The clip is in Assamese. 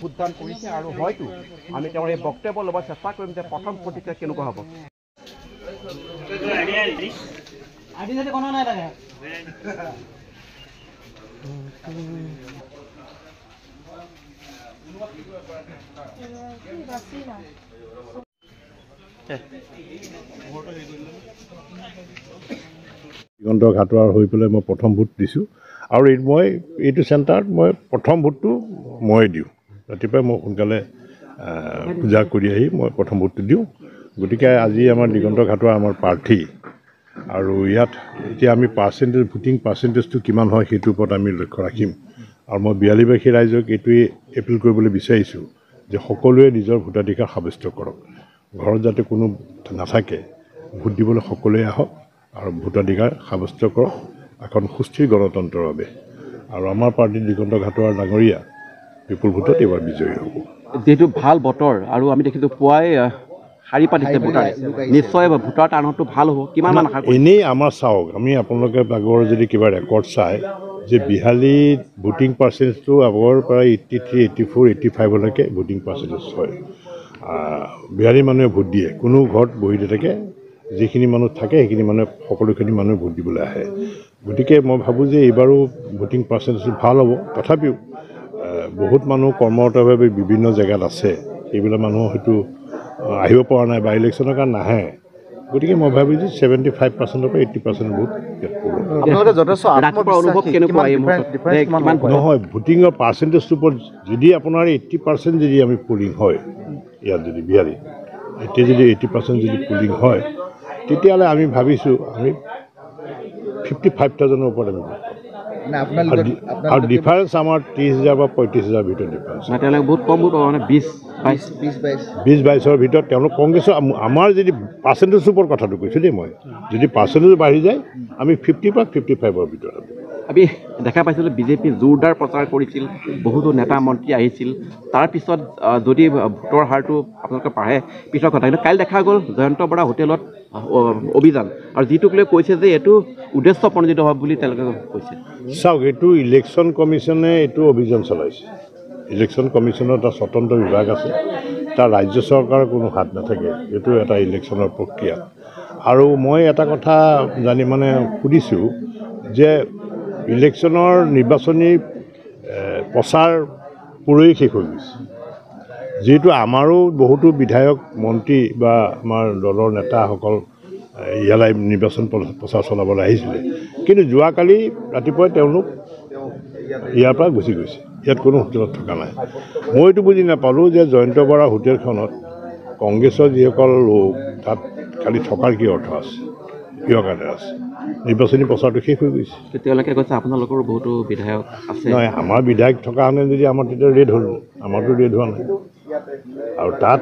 উদ্যান কৰিছে আৰু হয়তো আমি তেওঁৰ এই বক্তব্য ল'ব চেষ্টা কৰিম যে প্ৰথম প্ৰতিক্ৰিয়া কেনেকুৱা হ'ব। দিগন্ত ঘাটোৱাৰ হৈ পেলাই মই প্ৰথম ভোট দিছোঁ আৰু মই এইটো চেণ্টাৰত মই প্ৰথম ভোটটো মই দিওঁ। ৰাতিপুৱাই মই সোনকালে পূজা কৰি আহি মই প্ৰথম ভোটটো দিওঁ। গতিকে আজি আমাৰ দিগন্ত ঘাটোৱাৰ আমাৰ প্ৰাৰ্থী আৰু ইয়াত এতিয়া আমি ভোটিং পাৰ্চেণ্টেজটো কিমান হয় সেইটোৰ ওপৰত আমি লক্ষ্য ৰাখিম। আৰু মই বিয়ালীবাসী ৰাইজক এইটোৱে এপিল কৰিবলৈ বিচাৰিছোঁ যে সকলোৱে নিজৰ ভোটাধিকাৰ সাব্যস্ত কৰক। ঘৰত যাতে কোনো নাথাকে, ভোট দিবলৈ সকলোৱে আহক আৰু ভোটাধিকাৰ সাব্যস্ত কৰক এখন সুস্থিৰ গণতন্ত্ৰৰ বাবে। আৰু আমাৰ পাৰ্টী দিগন্ত ঘাটোৱাৰ ডাঙৰীয়া বিপুল ভোটত এইবাৰ বিজয়ী হ'ব। যিহেতু ভাল বতৰ আৰু আমি দেখিছোঁ পুৱাই শাৰী পাতিছে ভোটাৰে, নিশ্চয় ভোটাৰ টাৰ্ণআউটটো ভাল হ'ব। কিমান মান আশা এনেই আমাৰ চাওক, আমি আপোনালোকে আগৰ যদি কিবা ৰেকৰ্ড চাই যে বিহালীত ভোটিং পাৰ্চেণ্টেজটো আগৰ পৰা 83, 84, 85লৈকে ভোটিং পাৰ্চেণ্টেজ হয়। বিহালী মানুহে ভোট দিয়ে, কোনো ঘৰত বহি নাথাকে, যিখিনি মানুহ থাকে সেইখিনি মানুহে সকলোখিনি মানুহে ভোট দিবলৈ আহে। গতিকে মই ভাবোঁ যে এইবাৰো ভোটিং পাৰ্চেণ্টেজটো ভাল হ'ব। তথাপিও বহুত মানুহ কৰ্মৰতভাৱে বিভিন্ন জেগাত আছে, সেইবিলাক মানুহ হয়তো আহিব পৰা নাই বা ইলেকশ্যনৰ কাৰণে নাহে। গতিকে মই ভাবোঁ যে 75%ৰ পৰা 80% ভোট নহয়। ভোটিঙৰ পাৰ্চেণ্টেজটোৰ ওপৰত যদি আপোনাৰ 80% যদি আমি পলিং হয়, ইয়াত যদি বিহাৰী এতিয়া যদি 80% যদি পলিং হয়, তেতিয়াহ'লে আমি ভাবিছোঁ আমি 55,000ৰ ওপৰত আমি আৰু ডিফাৰেঞ্চ আমাৰ 30,000 বা 35,000 ভিতৰত ডিফাৰেঞ্চ। বহুত কম ভোট মানে 20-22ৰ ভিতৰত তেওঁলোক কংগ্ৰেছৰ আমাৰ যদি পাৰ্চেণ্টেজৰ ওপৰত কথাটো কৈছোঁ দেই, মই যদি পাৰ্চেণ্টেজ বাঢ়ি যায় আমি 50 বা 55ৰ ভিতৰত আমি দেখা পাইছিলোঁ বিজেপি জোৰদাৰ প্ৰচাৰ কৰিছিল, বহুতো নেতা মন্ত্ৰী আহিছিল। তাৰপিছত যদি ভোটৰ হাৰটো আপোনালোকে বাঢ়ে পিছৰ কথা, কিন্তু কাইলৈ দেখা গ'ল জয়ন্ত বৰা হোটেলত অভিযান, আৰু যিটোক লৈ কৈছে যে এইটো উদ্দেশ্য প্ৰণোদিত হ'ব বুলি তেওঁলোকে কৈছে। চাওক, এইটো ইলেকশ্যন কমিশ্যনে এইটো অভিযান চলাইছে। ইলেকশ্যন কমিশ্যনৰ এটা স্বতন্ত্ৰ বিভাগ আছে, তাৰ ৰাজ্য চৰকাৰৰ কোনো হাত নাথাকে। এইটো এটা ইলেকশ্যনৰ প্ৰক্ৰিয়া। আৰু মই এটা কথা সুধিছোঁ যে ইলেকশ্যনৰ নিৰ্বাচনী প্ৰচাৰ পুৰৈ শেষ হৈ গৈছে। যিহেতু আমাৰো বহুতো বিধায়ক মন্ত্ৰী বা আমাৰ দলৰ নেতাসকল ইয়ালৈ নিৰ্বাচন প্ৰচাৰ চলাবলৈ আহিছিলে, কিন্তু যোৱাকালি ৰাতিপুৱাই তেওঁলোক ইয়াৰ পৰা গুচি গৈছে। ইয়াত কোনো হোটেলত থকা নাই। মই এইটো বুজি নাপালোঁ যে জয়ন্ত বৰা হোটেলখনত কংগ্ৰেছৰ যিসকল লোক তাত খালি থকাৰ কি অৰ্থ আছে, কিয় কাৰণে আছে? নিৰ্বাচনী প্ৰচাৰটো শেষ হৈ গৈছে। তেওঁলোকে কৈছে আপোনালোকৰো বহুতো বিধায়ক আছে। নহয়, আমাৰ বিধায়ক থকা হ'লে যদি আমাৰ তেতিয়া ৰেড হ'ল, আমাৰতো ৰেড হোৱা নাই। আৰু তাত